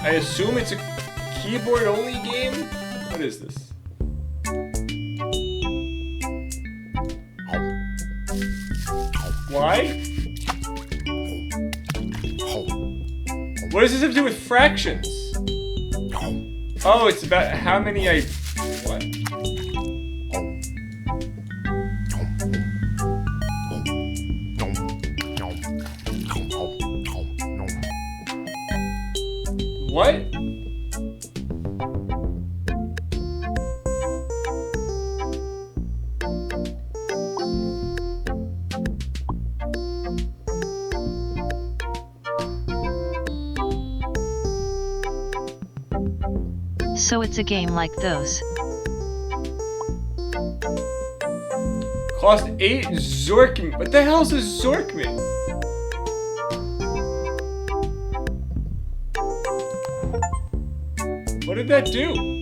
I assume it's a keyboard-only game? What is this? Why? What does this have to do with fractions? Oh, it's about how many I... What? What? So it's a game like those. Cost 8 Zorkman. What the hell is a Zorkman? What did that do?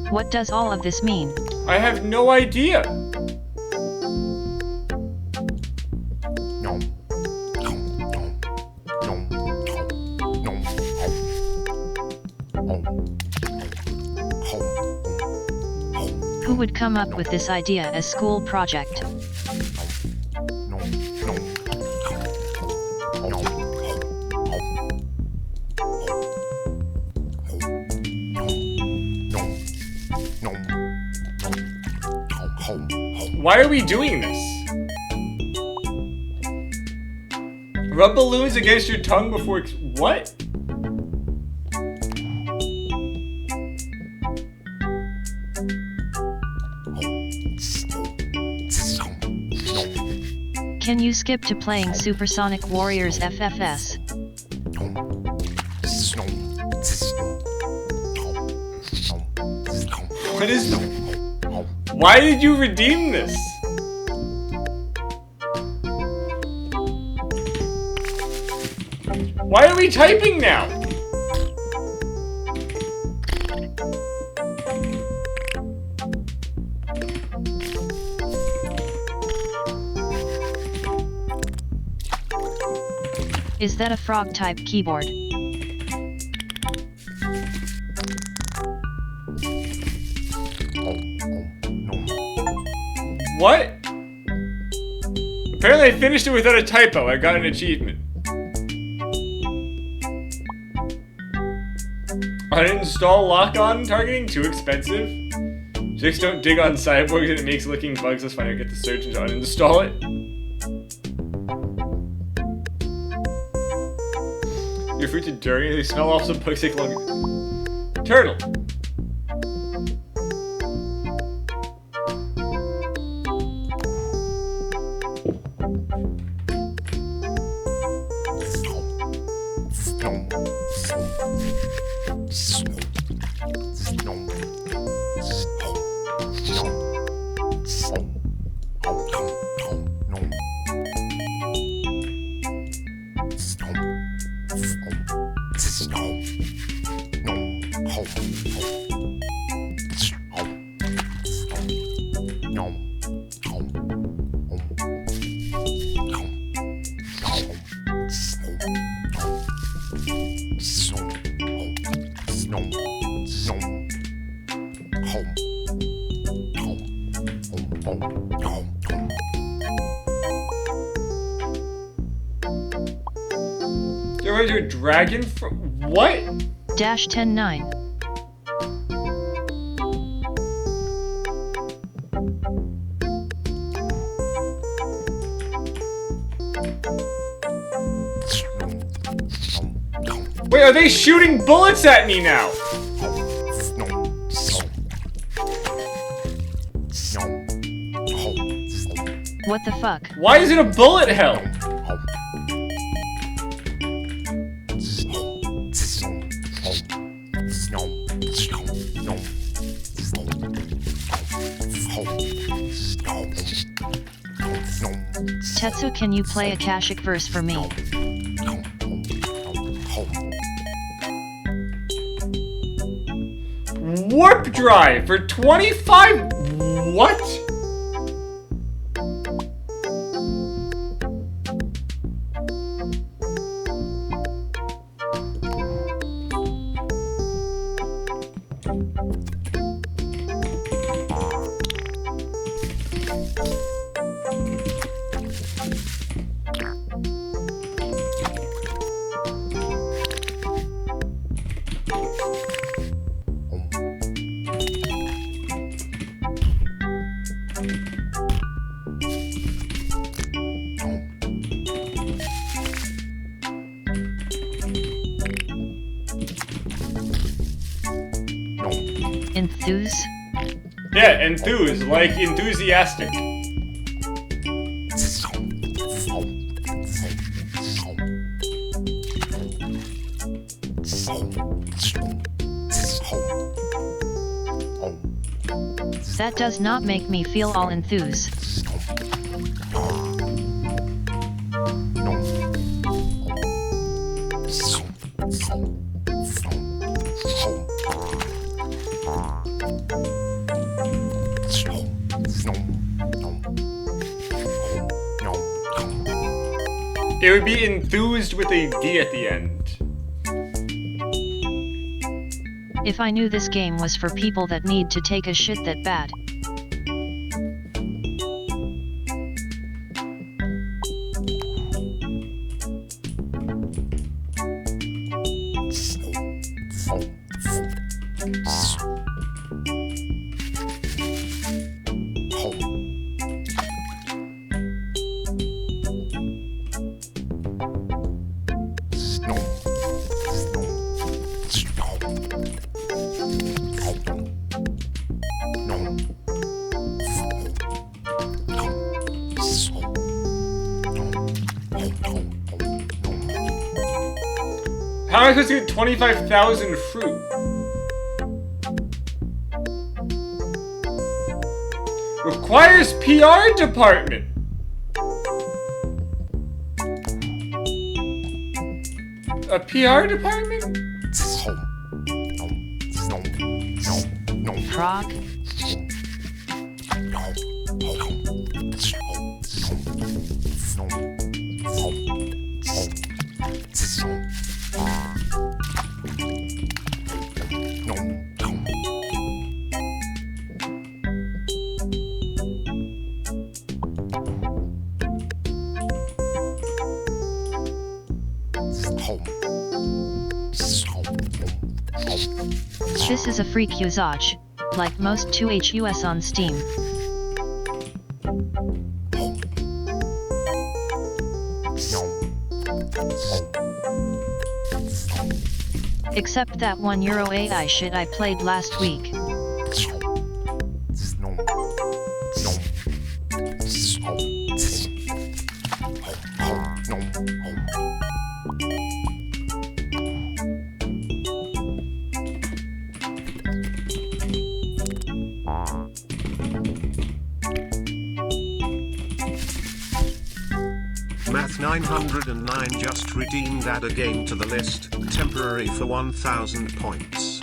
What does all of this mean? I have no idea. Who would come up with this idea as school project? Why are we doing this? Rub balloons against your tongue before... What? Can you skip to playing Supersonic Warriors FFS? What is the... Why did you redeem this? Why are we typing now? Is that a frog-type keyboard? What? Apparently I finished it without a typo. I got an achievement. Uninstall lock-on targeting? Too expensive? Chicks don't dig on cyborgs and it makes licking bugs. Let's find out. Get the surgeon to uninstall it. Your fruits are dirty. They smell off some bugs take longer. Turtle. There was a dragon for what? Dash 10-9. Wait, are they shooting bullets at me now? What the fuck? Why is it a bullet hell? Tetsu, can you play Akashic verse for me? Warp drive for 25. What? Enthuse? Yeah, enthuse, like enthusiastic. That does not make me feel all enthuse. It would be enthused with a D at the end. If I knew this game was for people that need to take a shit that bad. How am I supposed to get 25,000 fruit? Requires PR department. A PR department? Frog? This is a freak usage, like most 2HUS on Steam. Except that €1 AI shit I played last week. Math 909 just redeemed add a game to the list, temporary for 1000 points.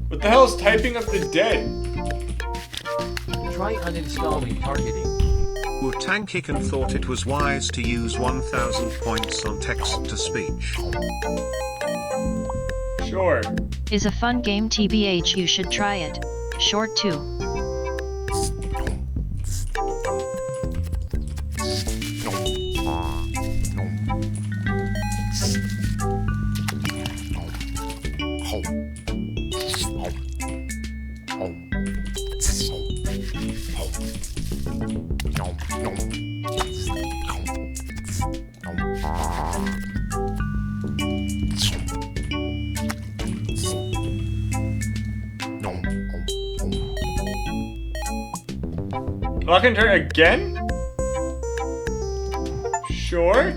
What the hell is typing of the dead? Try uninstalling targeting. Tankican thought it was wise to use 1000 points on text-to-speech. Sure. Is a fun game TBH, you should try it. Short too. Lock and turn again? Sure.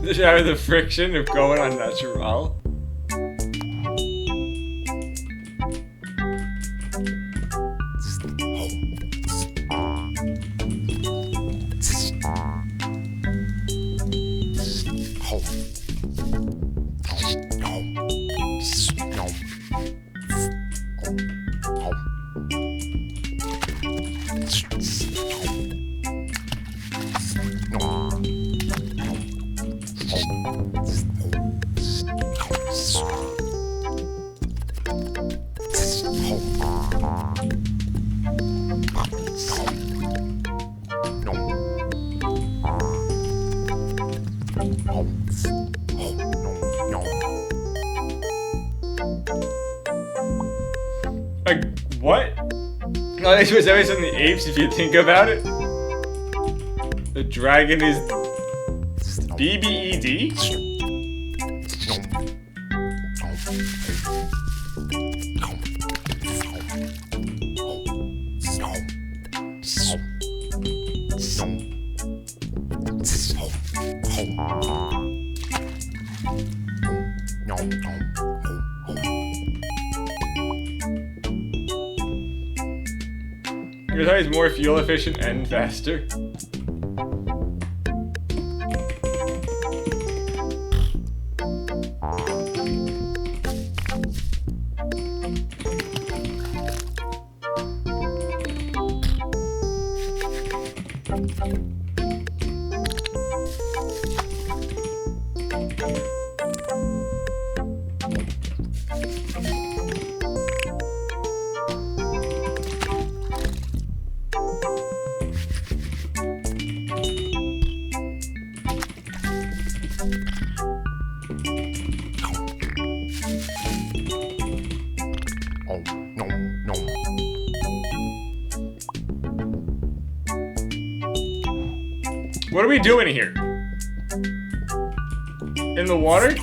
Just out of the friction of going on natural. Like, what? No, this was always in the apes if you think about it. The dragon is BBED? It's always more fuel efficient and faster. What are we doing here? In the water?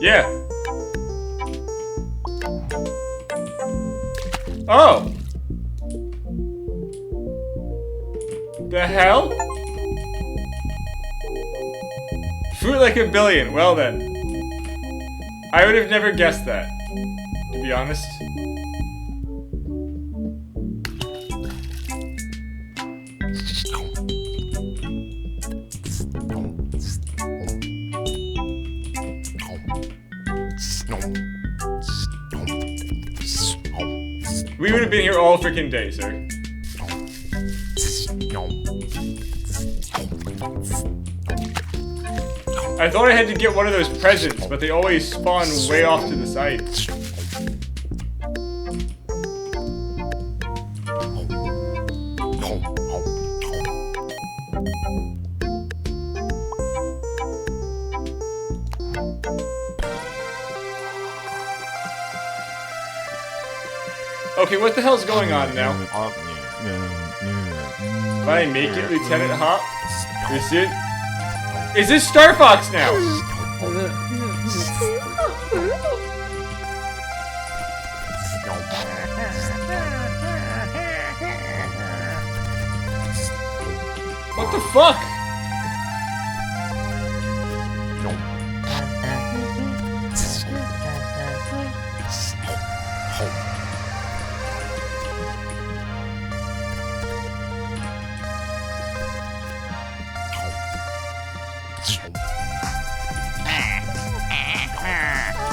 Yeah. Oh! The hell? Fruit like a billion. Well then. I would have never guessed that, to be honest. We would have been here all freaking day, sir. I thought I had to get one of those presents, but they always spawn way off to the side. Okay, what the hell's going on now? If I make it Lieutenant Hop? Is this Star Fox now? What the fuck?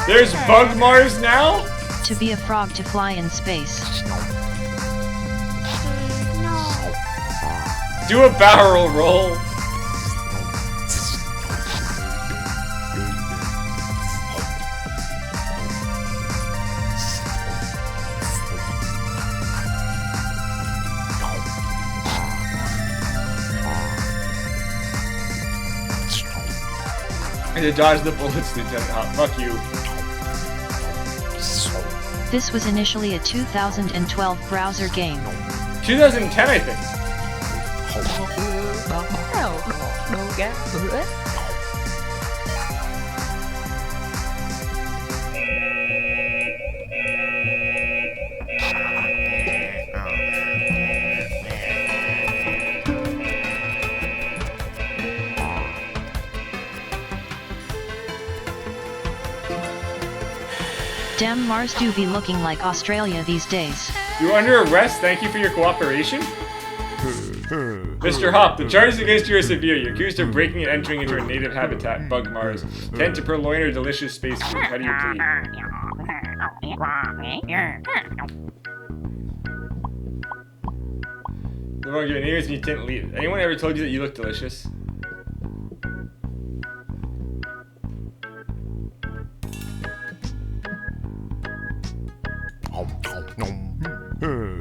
There's Bug Mars now? To be a frog to fly in space. Do a barrel roll. And to dodge the bullets, Lieutenant Hop. Fuck you. This was initially a 2012 browser game. 2010, I think. Damn, Mars do be looking like Australia these days. You're under arrest. Thank you for your cooperation. Mr. Hop, the charges against you are severe. You're accused of breaking and entering into a native habitat, Bug Mars. Intent to purloin a delicious space food. How do you plead? The wrong your name is and you didn't leave. Anyone ever told you that you look delicious?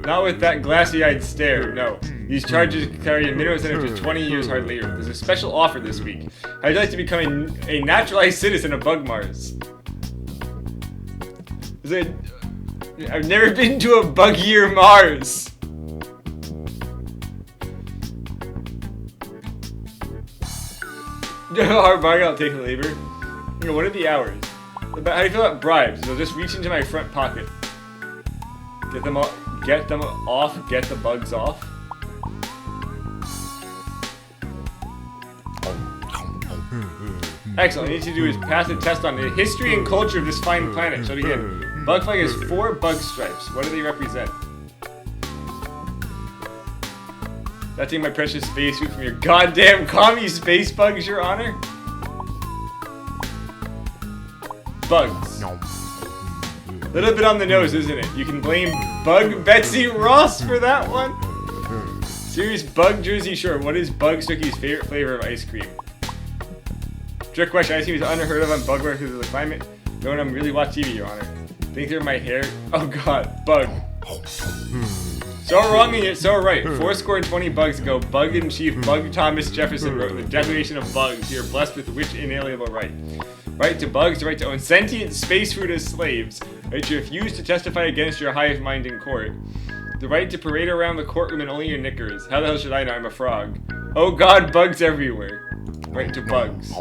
Not with that glassy-eyed stare, no. These charges carry a minimum sentence of 20 years hard labor. There's a special offer this week. How'd you like to become a naturalized citizen of Bug Mars? I've never been to a buggier Mars. Hard bargain, I'll take the labor. You know, what are the hours? How do you feel about bribes? They'll just reach into my front pocket. Get them off, get the bugs off. Excellent, all you need to do is pass a test on the history and culture of this fine planet. So again, bug flag has 4 bug stripes. What do they represent? That taking my precious spacesuit from your goddamn commie space bugs, Your Honor? Bugs. A little bit on the nose, isn't it? You can blame Bug Betsy Ross for that one. Serious Bug Jersey Shore. What is Bug Stookie's favorite flavor of ice cream? Trick question. Ice cream is unheard of on Bug Mars because of the climate. Don't really watch TV, Your Honor. Think they're my hair? Oh God, Bug. So wrong and yet so right. 420 bugs ago, Bug-in-Chief Bug Thomas Jefferson wrote in the Declaration of Bugs, "You are blessed with which inalienable right? Right to bugs, the right to own sentient space food as slaves, right to refuse to testify against your hive mind in court, the right to parade around the courtroom in only your knickers. How the hell should I know? I'm a frog. Oh God, bugs everywhere. Right to bugs.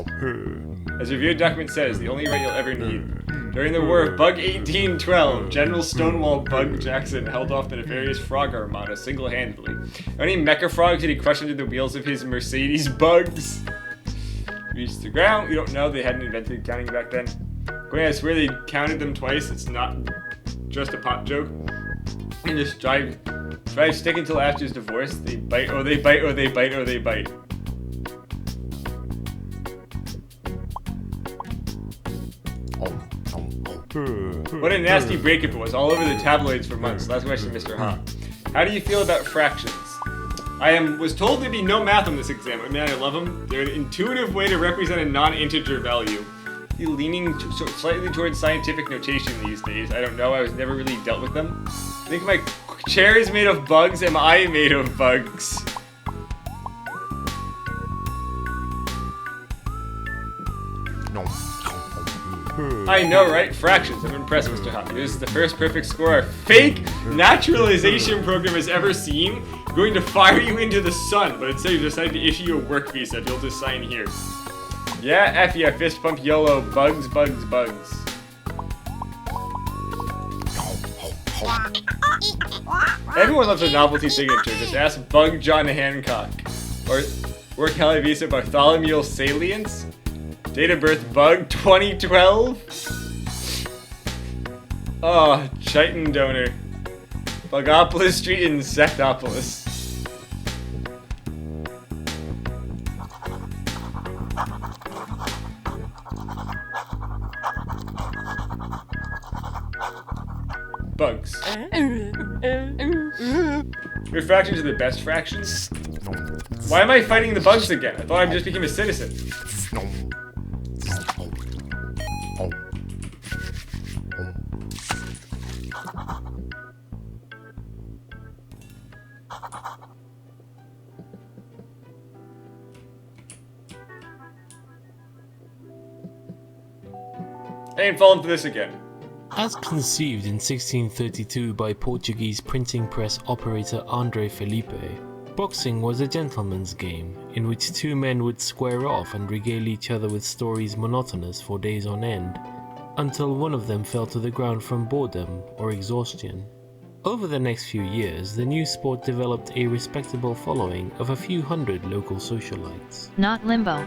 As a revered document says, the only right you'll ever need. During the War of Bug 1812, General Stonewall Bug Jackson held off the nefarious Frog Armada single-handedly. How many mecha frogs did he crush into the wheels of his Mercedes bugs? Reached the ground. We don't know. They hadn't invented counting back then. I swear they counted them twice. It's not just a pop joke. And just drive stick until after his divorce. They bite, oh they bite, oh they bite, oh they bite. What a nasty breakup it was, all over the tabloids for months. Last question, Mr. Hop. How do you feel about fractions? I was told there'd be no math on this exam. I mean, I love them. They're an intuitive way to represent a non-integer value. Leaning slightly towards scientific notation these days. I don't know, I was never really dealt with them. I think my chair is made of bugs. Am I made of bugs? I know, right? Fractions. I'm impressed, Mr. Hop. This is the first perfect score our fake naturalization program has ever seen. We're going to fire you into the sun, but instead we've decided to issue you a work visa if you'll just sign here. Yeah, F yeah, fist pump YOLO, bugs, bugs, bugs. Everyone loves a novelty signature. Just ask Bug John Hancock. Or Calavisa Bartholomew Salience. Date of birth Bug 2012. Oh, chitin donor. Bugopolis Street Insectopolis. Bugs. Your fractions are the best fractions? Why am I fighting the bugs again? I thought I just became a citizen. I ain't falling for this again. As conceived in 1632 by Portuguese printing press operator André Felipe, boxing was a gentleman's game in which two men would square off and regale each other with stories monotonous for days on end, until one of them fell to the ground from boredom or exhaustion. Over the next few years, the new sport developed a respectable following of a few hundred local socialites. Not limbo.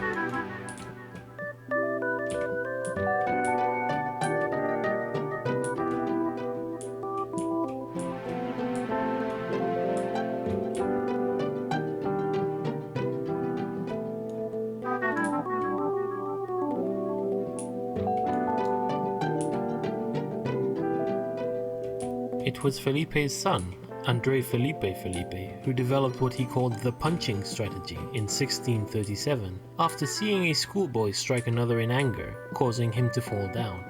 It was Felipe's son, André Felipe, who developed what he called the punching strategy in 1637, after seeing a schoolboy strike another in anger, causing him to fall down.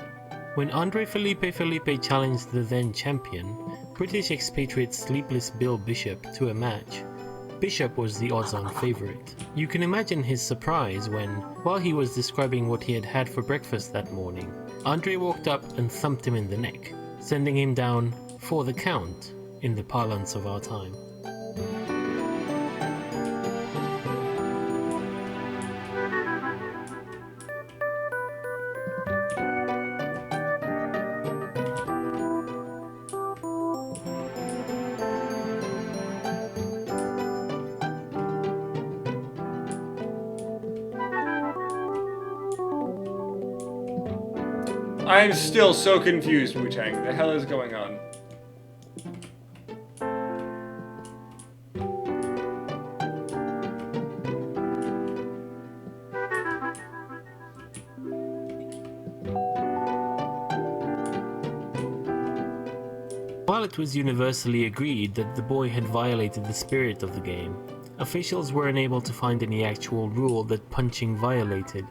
When André Felipe challenged the then champion, British expatriate Sleepless Bill Bishop, to a match, Bishop was the odds-on favourite. You can imagine his surprise when, while he was describing what he had had for breakfast that morning, André walked up and thumped him in the neck, sending him down for the count in the parlance of our time. I'm still so confused, Wu-Tang. The hell is going on? While it was universally agreed that the boy had violated the spirit of the game, officials were unable to find any actual rule that punching violated,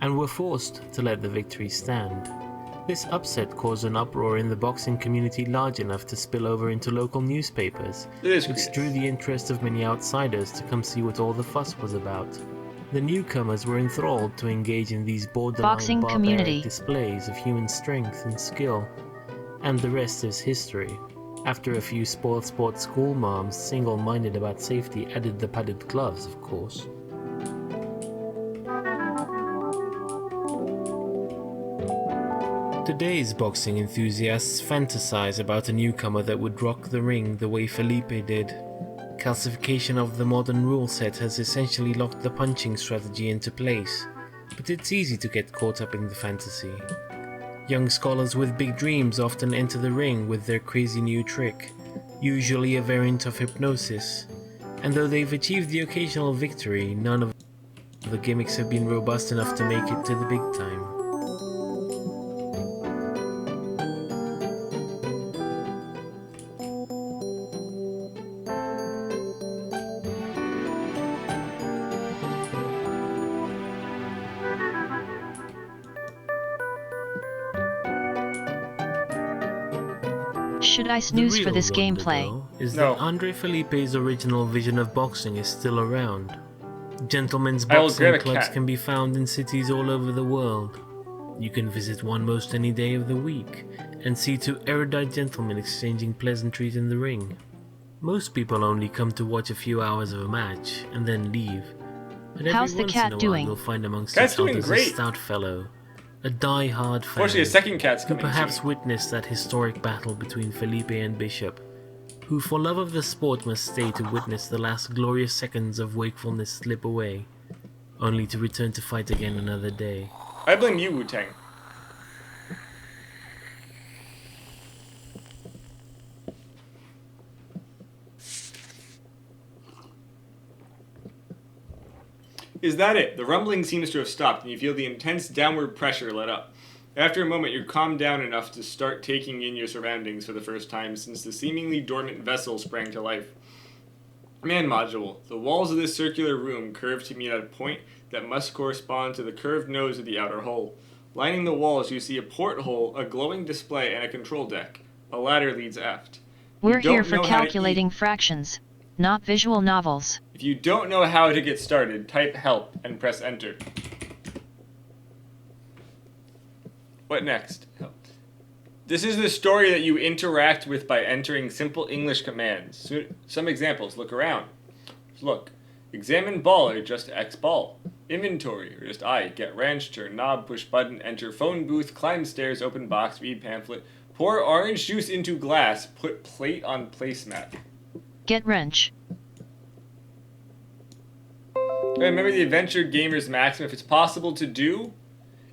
and were forced to let the victory stand. This upset caused an uproar in the boxing community large enough to spill over into local newspapers, which drew the interest of many outsiders to come see what all the fuss was about. The newcomers were enthralled to engage in these borderline Boxing barbaric community. displays of human strength and skill, and the rest is history. After a few spoiled sport school moms, single-minded about safety, added the padded gloves, of course. Today's boxing enthusiasts fantasize about a newcomer that would rock the ring the way Felipe did. Calcification of the modern rule set has essentially locked the punching strategy into place, but it's easy to get caught up in the fantasy. Young scholars with big dreams often enter the ring with their crazy new trick, usually a variant of hypnosis, and though they've achieved the occasional victory, none of the gimmicks have been robust enough to make it to the big time. Should I snooze The for real this wonder, gameplay? though, is No. that André Felipe's original vision of boxing is still around. Gentlemen's I will grab boxing a clubs cat. can be found in cities all over the world. You can visit one most any day of the week and see two erudite gentlemen exchanging pleasantries in the ring. Most people only come to watch a few hours of a match and then leave. But every How's the once cat in a doing? while you'll find amongst Cat's the doing counters great. a stout fellow, a die-hard fan, Fortunately, a second cat's who coming perhaps soon. witnessed that historic battle between Felipe and Bishop, who for love of the sport must stay to witness the last glorious seconds of wakefulness slip away, only to return to fight again another day. I blame you, Wu-Tang. Is that it? The rumbling seems to have stopped, and you feel the intense downward pressure let up. After a moment, you're calmed down enough to start taking in your surroundings for the first time since the seemingly dormant vessel sprang to life. Man module. The walls of this circular room curve to meet at a point that must correspond to the curved nose of the outer hull. Lining the walls, you see a porthole, a glowing display, and a control deck. A ladder leads aft. We're You don't here for know how to calculating fractions, not visual novels. If you don't know how to get started, type help and press enter. What next? This is the story that you interact with by entering simple English commands. Some examples. Look around. Look. Examine ball or just X ball. Inventory or just I. Get wrench, turn knob, push button, enter phone booth, climb stairs, open box, read pamphlet. Pour orange juice into glass. Put plate on placemat. Get wrench. Remember the adventure gamer's maxim: if it's possible to do,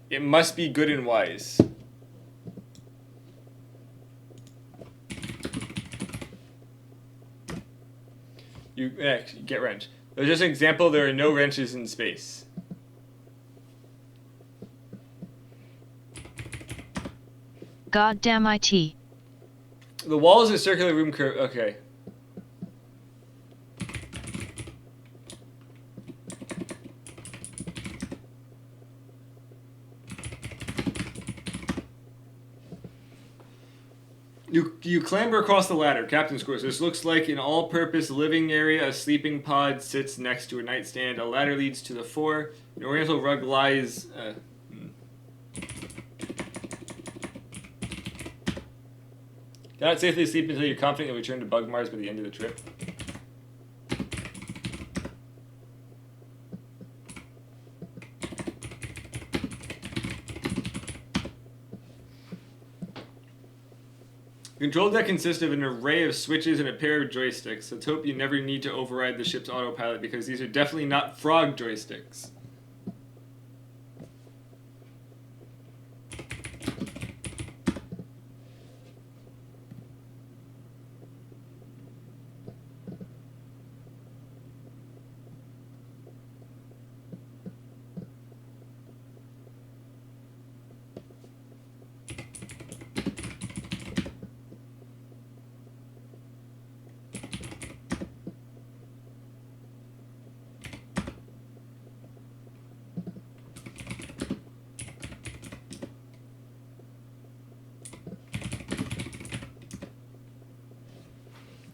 it must be good and wise. You get wrench. There's just an example. There are no wrenches in space. Goddamn IT. The wall is a circular room curve. Okay. You clamber across the ladder. Captain's quarters. This looks like an all-purpose living area. A sleeping pod sits next to a nightstand. A ladder leads to the floor. An oriental rug lies... Cannot safely sleep until you're confident you'll return to Bug Mars by the end of the trip. The control deck consists of an array of switches and a pair of joysticks. Let's hope you never need to override the ship's autopilot, because these are definitely not frog joysticks.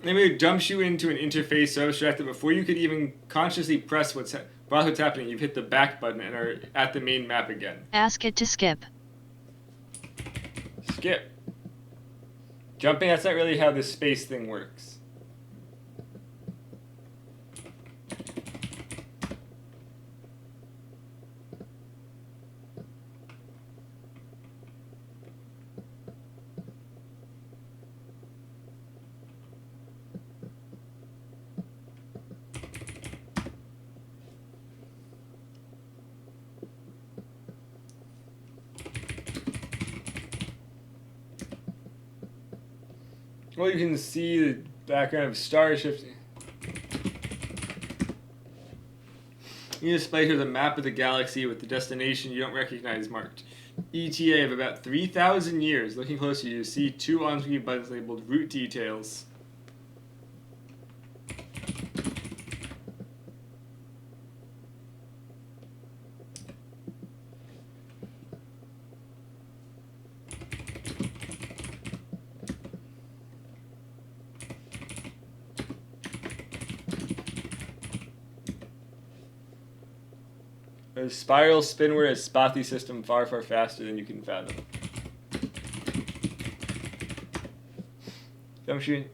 Maybe it jumps you into an interface so abstract that before you could even consciously press what's happening, you've hit the back button and are at the main map again. Ask it to skip. Skip. Jumping, that's not really how this space thing works. Well, you can see the background of star shifting. You display here the map of the galaxy with the destination you don't recognize marked. ETA of about 3,000 years. Looking closer, you see two on-screen buttons labeled Route Details. A spiral spinward has spot the system far, far faster than you can fathom. Jump shoot.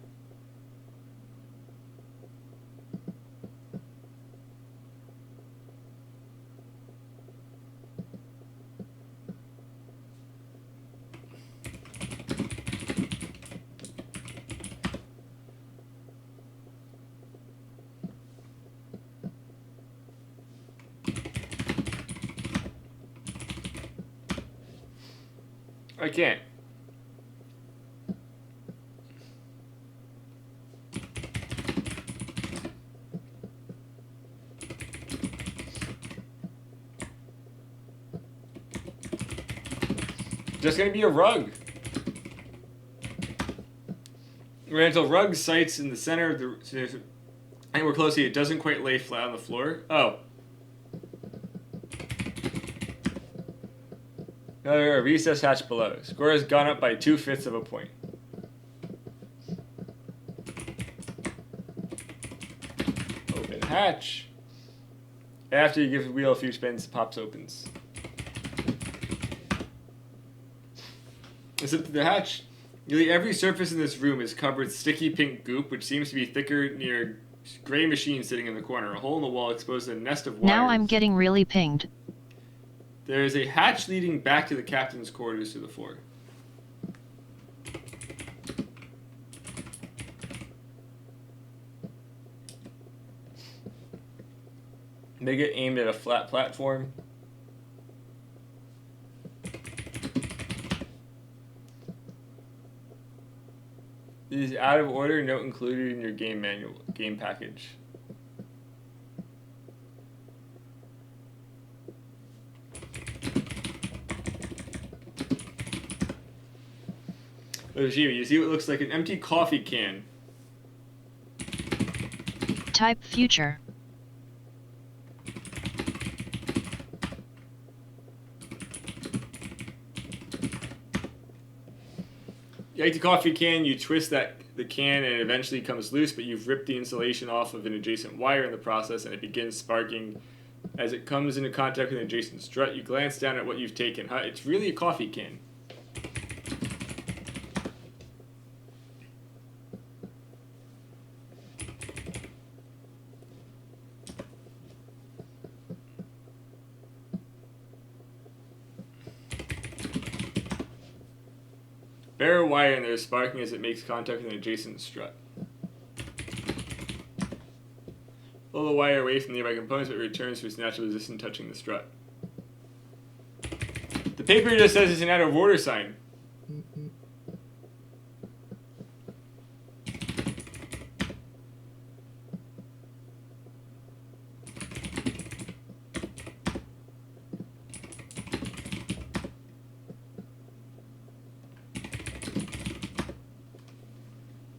I can't. Just gonna be a rug. Rental rug sites in the center of the. And we're close here. It doesn't quite lay flat on the floor. Oh. Another recess hatch below. Score has gone up by 2/5 of a point. Open hatch. After you give the wheel a few spins, pops opens. Zip the hatch. Nearly every surface in this room is covered with sticky pink goop, which seems to be thicker near a gray machine sitting in the corner. A hole in the wall exposes a nest of wires. Now I'm getting really pinged. There is a hatch leading back to the captain's quarters through the floor. Make it aimed at a flat platform. This is out of order. Note included in your game manual, game package. Oshima, you see what looks like an empty coffee can. Type future. You like the coffee can, you twist the can and it eventually comes loose, but you've ripped the insulation off of an adjacent wire in the process and it begins sparking. As it comes into contact with an adjacent strut, you glance down at what you've taken. Huh? It's really a coffee can. Bare wire and there's sparking as it makes contact with an adjacent strut. Pull the wire away from nearby components, but it returns to its natural position touching the strut. The paper just says it's an out of order sign.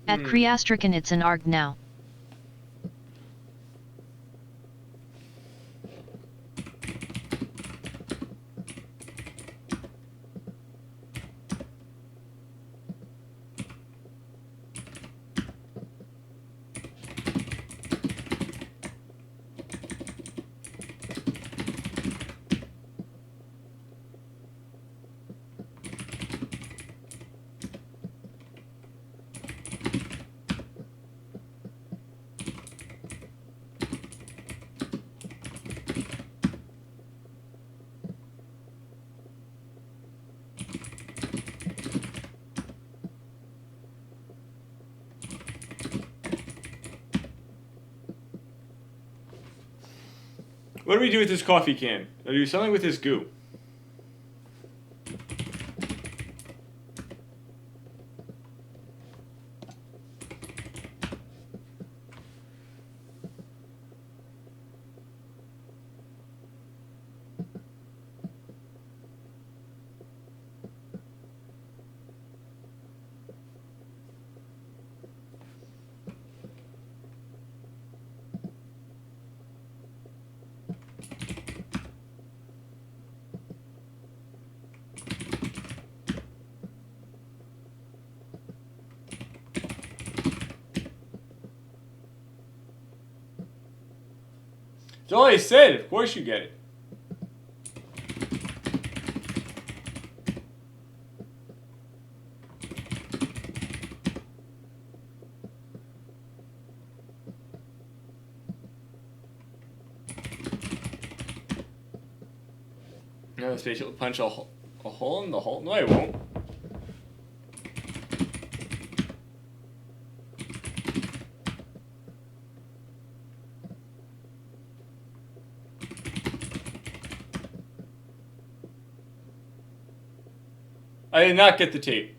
At Kriastrikan it's an ARG now. What do we do with this coffee can? I'll do something with this goo. That's all I said. Of course you get it. Now the spaceship will punch a hole in the hull. No, I won't. I did not get the tape.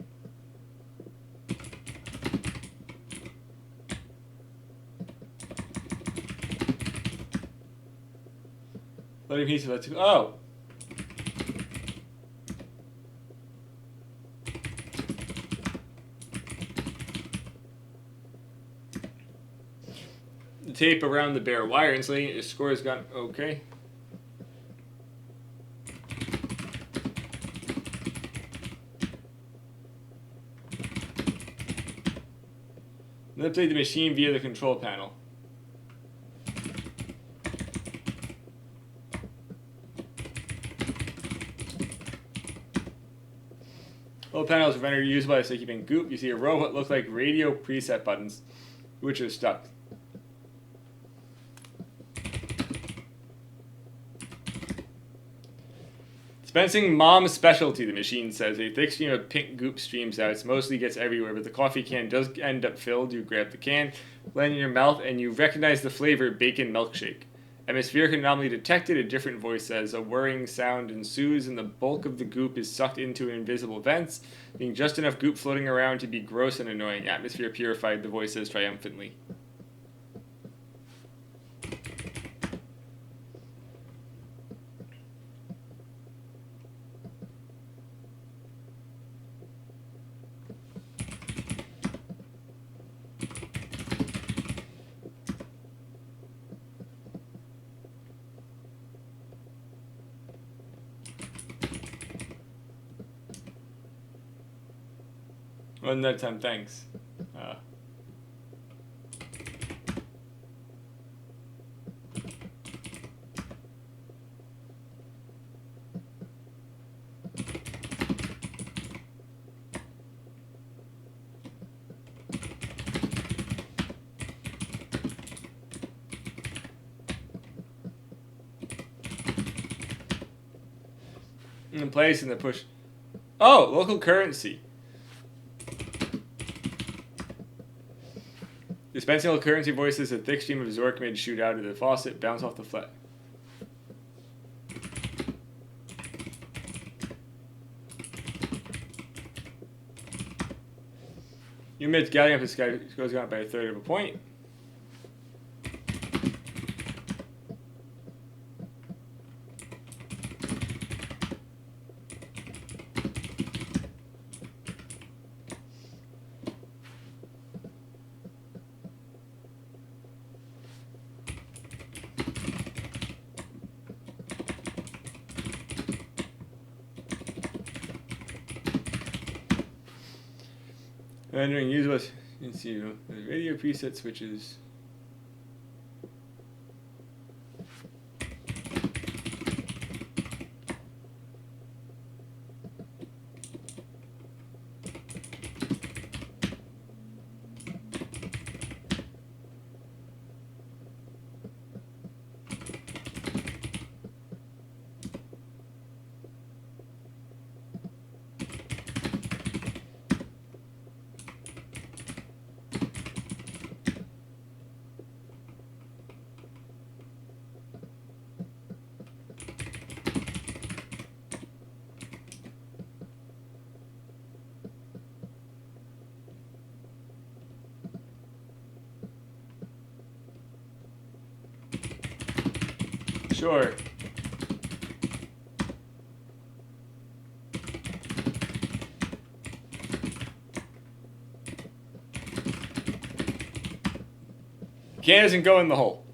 Loading piece of that. Oh. The tape around the bare wire insulating it. Score has gone okay. Manipulate the machine via the control panel. Low panels render usable by keeping goop. You see a row of what look like radio preset buttons, which are stuck. Dispensing mom's specialty, the machine says. A thick stream of pink goop streams out. It mostly gets everywhere, but the coffee can does end up filled. You grab the can, land in your mouth, and you recognize the flavor bacon milkshake. Atmospheric anomaly detected, a different voice says. A whirring sound ensues, and the bulk of the goop is sucked into invisible vents, being just enough goop floating around to be gross and annoying. Atmosphere purified, the voice says triumphantly. Another time, thanks. In place in the push. Oh, local currency. Dispensing local currency voices, a thick stream of Zork made shoot out of the faucet, bounce off the flat. You admit gallery up the sky goes out by a third of a point. Rendering usable into radio preset switches. Sure. Can doesn't go in the hole.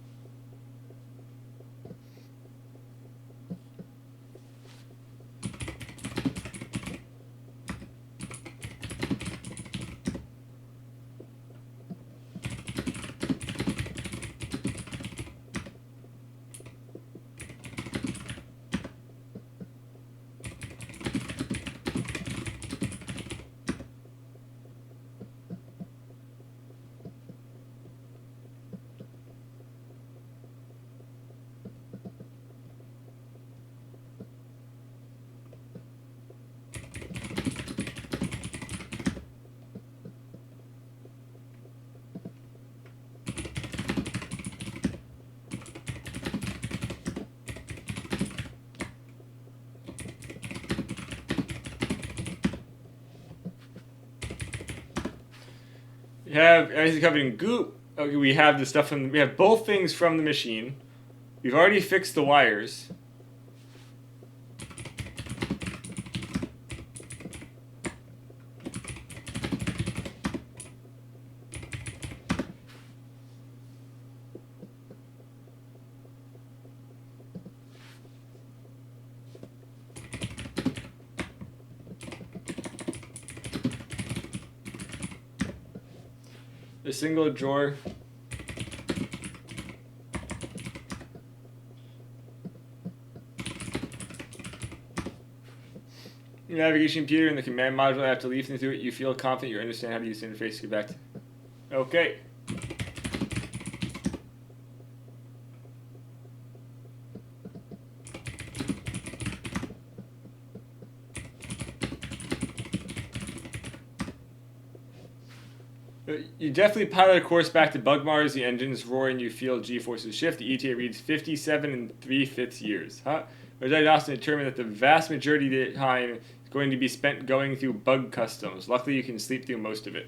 We have everything covered in goop. Okay, we have the stuff from. We have both things from the machine. We've already fixed the wires. A single drawer. Your navigation computer and the command module, after leafing through it, you feel confident you understand how to use the interface to get back to... Okay. You definitely pilot a course back to Bug Mars, the engines roar and you feel G-forces shift. The ETA reads 57 and 3/5 years. Huh? Our diagnostics determined that the vast majority of the time is going to be spent going through bug customs. Luckily, you can sleep through most of it.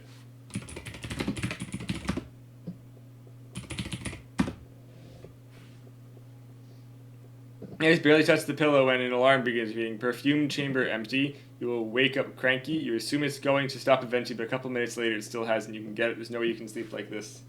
You just barely touch the pillow when an alarm begins reading. Perfume chamber empty. You will wake up cranky. You assume it's going to stop eventually, but a couple minutes later it still hasn't. You can get it. There's no way you can sleep like this.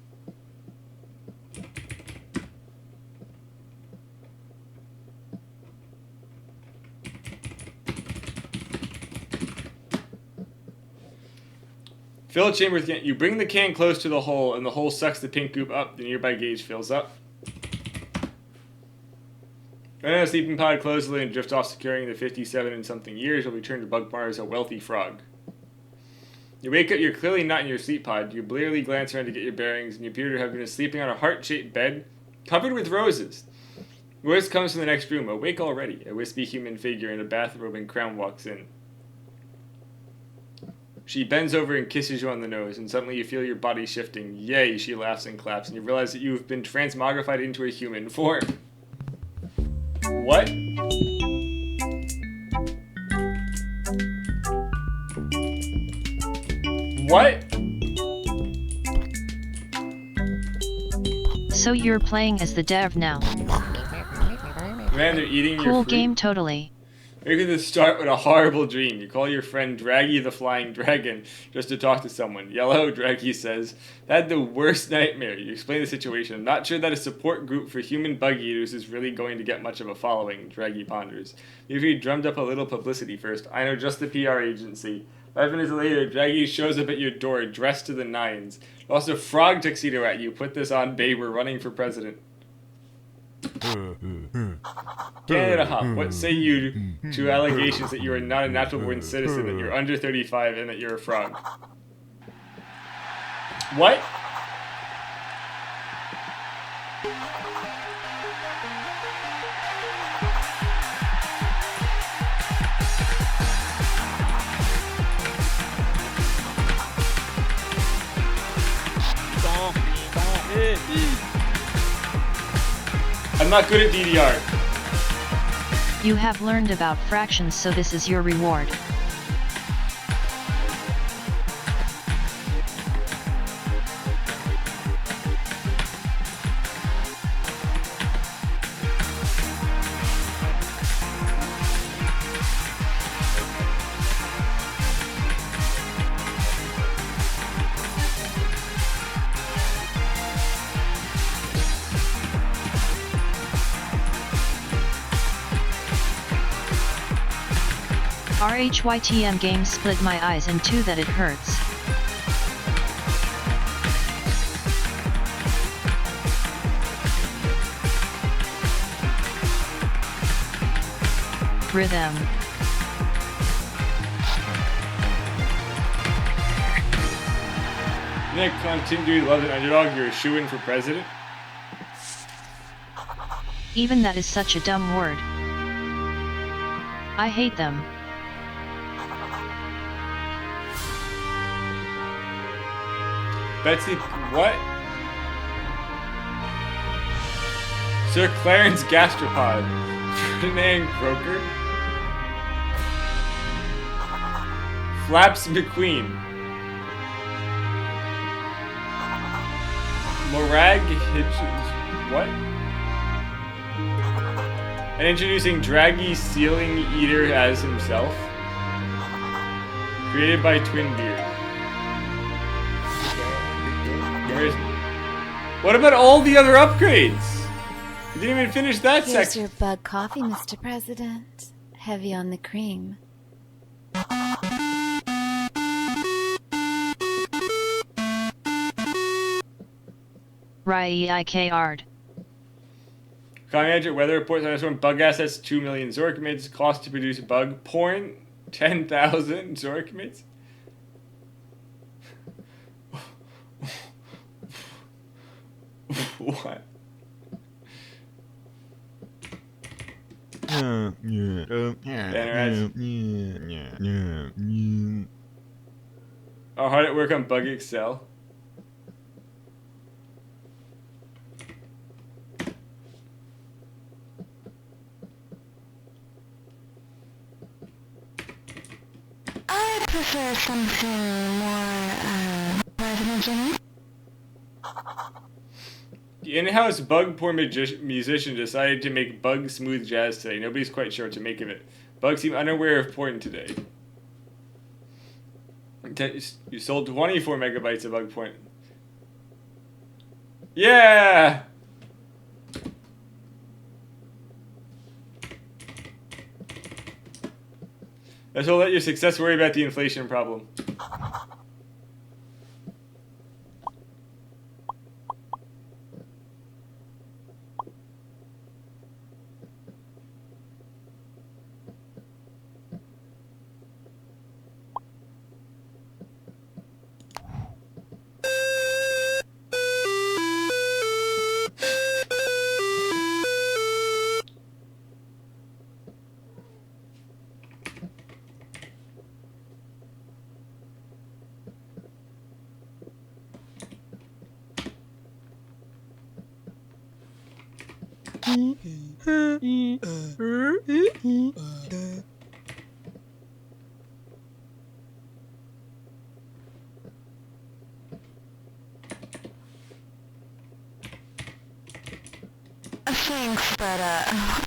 Fill a chamber with can. You bring the can close to the hole, and the hole sucks the pink goop up. The nearby gauge fills up. When a sleeping pod closes and drift off, securing the 57 and something years, you'll return to Bug Mars a wealthy frog. You wake up, you're clearly not in your sleep pod. You blearily glance around to get your bearings, and you appear to have been sleeping on a heart-shaped bed covered with roses. Worst comes from the next room. Awake already. A wispy human figure in a bathrobe and crown walks in. She bends over and kisses you on the nose, and suddenly you feel your body shifting. Yay, she laughs and claps, and you realize that you've been transmogrified into a human form. What? What? So you're playing as the dev now. Man, they're eating your Cool fruit. game totally. You're going to start with a horrible dream. You call your friend Draggy the Flying Dragon just to talk to someone. Yellow, Draggy says. I had the worst nightmare. You explain the situation. I'm not sure that a support group for human bug eaters is really going to get much of a following, Draggy ponders. Maybe you drummed up a little publicity first. I know just the PR agency. 5 minutes later, Draggy shows up at your door, dressed to the nines. Also, frog tuxedo at you. Put this on, babe. We're running for president. Canada Hop, what say you to allegations that you are not a natural born citizen, that you're under 35, and that you're a frog? What? I'm not good at DDR. You have learned about fractions, so this is your reward. RHYTM game split my eyes in two that it hurts. Rhythm. Nick, continue to love an underdog, you're a shoo-in for president? Even that is such a dumb word. I hate them. Betsy, what? Sir Clarence Gastropod. Ferdinand Croker. Flaps McQueen. Morag Hitchens. What? And introducing Draggy Ceiling Eater as himself. Created by Twinbeard. What about all the other upgrades? You didn't even finish that Here's section. your bug coffee, Mr. President. Heavy on the cream. Ry-I-K-Ard. Common Manager Weather reports on this one. Bug assets 2 million Zork mids. Cost to produce bug porn 10,000 Zorkmits? What? Oh, how'd it work on Bug Excel? I prefer something more, residential. The in-house bug poor musician decided to make bug smooth jazz today. Nobody's quite sure what to make of it. Bugs seem unaware of porn today. You sold 24 megabytes of bug porn. Yeah! Let's all let your success worry about the inflation problem. Thanks, but,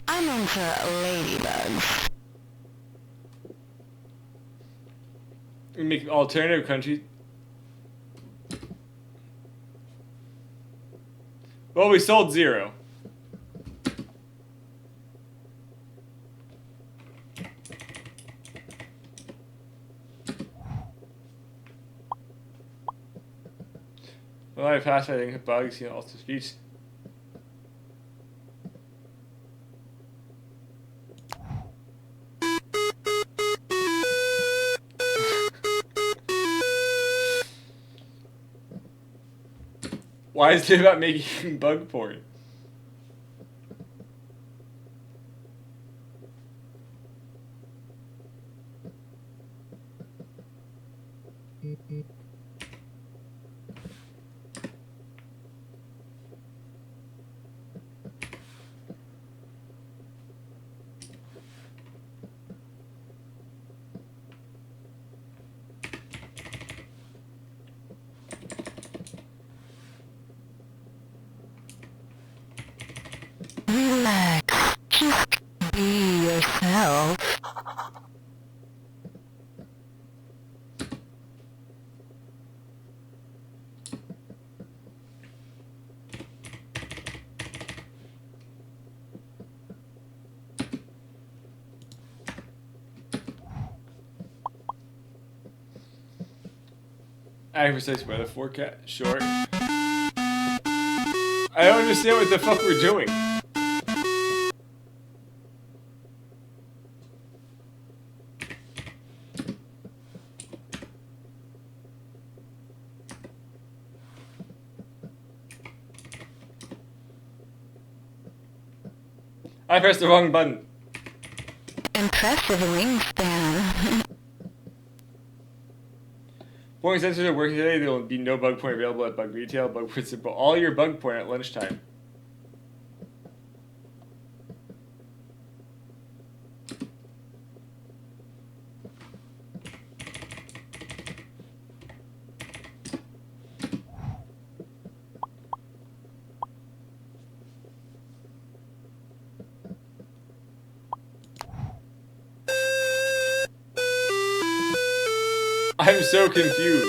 I'm into ladybugs. We make alternative countries. Well, we sold 0. Well, I passed, I think, bugs, you know, also speech. Why is it about making bug porn? Relax. Just be yourself. I precise weather forecast. Short. I don't understand what the fuck we're doing. I pressed the wrong button. Impressive wingspan. Porn sensors are working today. There will be no bug porn available at Bug Retail. Bug porn simple. All your bug porn at lunchtime. I'm so confused.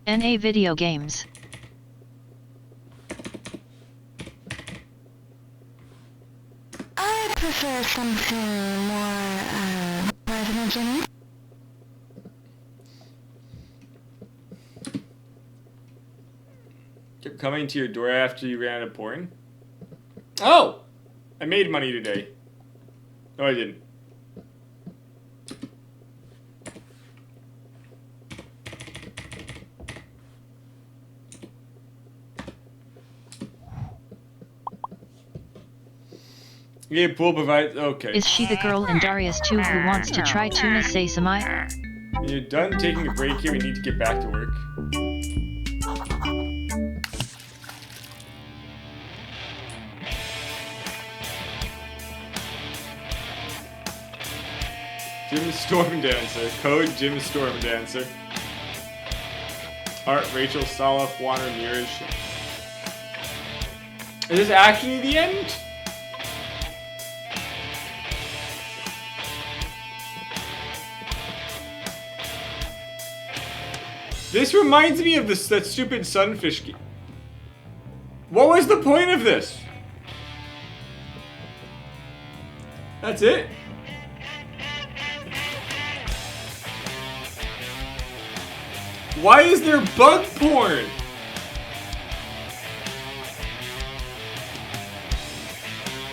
NA Video Games. I prefer something more, revenue. Kept coming to your door after you ran out of porn? Oh! I made money today. No, I didn't. Yeah, pool provides. Okay. Is she the girl in Darius 2 who wants to try tuna sesame? When you're done taking a break here, we need to get back to work. Jim Storm Dancer. Code Jim Storm Dancer. Art Rachel Sala Juana Ramirez. Is this actually the end? This reminds me of that stupid sunfish game. What was the point of this? That's it? Why is there bug porn?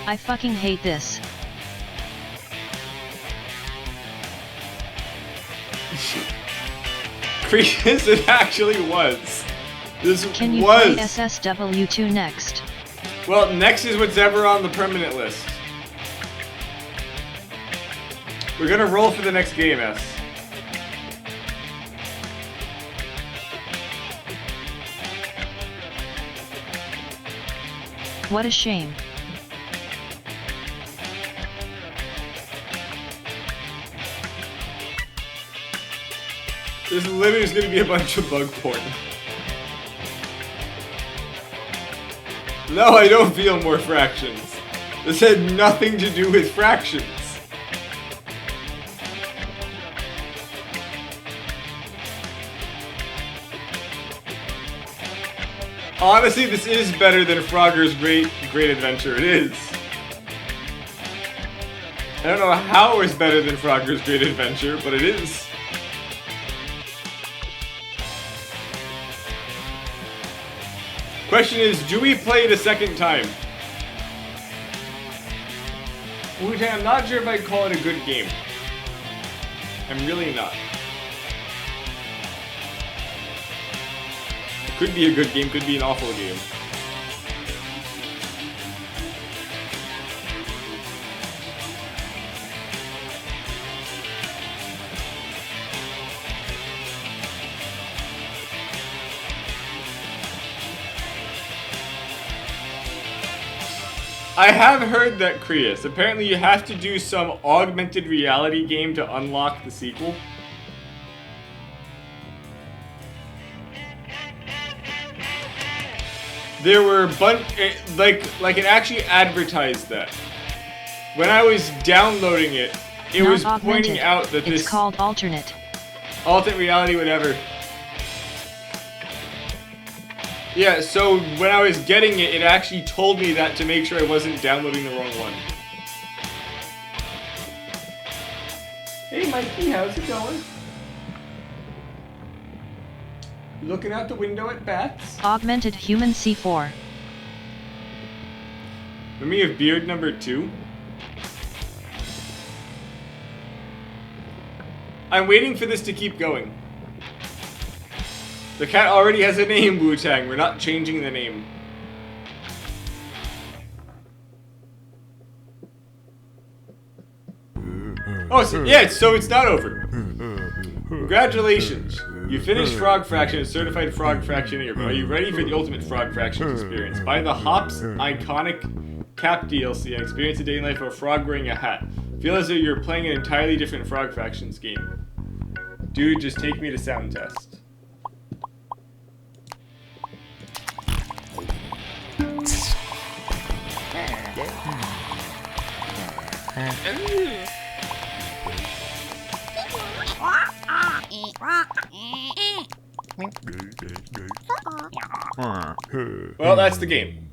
I fucking hate this. Yes, it actually was. This Can you was. play SSW2 next? Well, next is what's ever on the permanent list. We're gonna roll for the next game, S. What a shame. There's literally just gonna be a bunch of bug porn. No, I don't feel more fractions. This had nothing to do with fractions. Honestly, this is better than Frogger's Great Adventure. It is. I don't know how it's better than Frogger's Great Adventure, but it is. Question is, do we play it a second time? Wu-Tang, I'm not sure if I'd call it a good game. I'm really not. It could be a good game, could be an awful game. I have heard that, Krius. Apparently you have to do some augmented reality game to unlock the sequel. There were like it actually advertised that. When I was downloading it, it Not was augmented. pointing out that It's called alternate. alternate reality, whatever. Yeah, so when I was getting it, it actually told me that to make sure I wasn't downloading the wrong one. Hey Mikey, how's it going? You looking out the window at bats? Augmented human C4. Let me have beard number 2. I'm waiting for this to keep going. The cat already has a name, Wu-Tang. We're not changing the name. Oh, so it's not over. Congratulations. You finished Frog Fraction and Certified Frog Fractioneer. Are you ready for the ultimate Frog Fraction experience? Buy the Hops Iconic Cap DLC and experience a day in life of a frog wearing a hat. Feel as though you're playing an entirely different Frog Fractions game. Dude, just take me to sound test. Well, that's the game.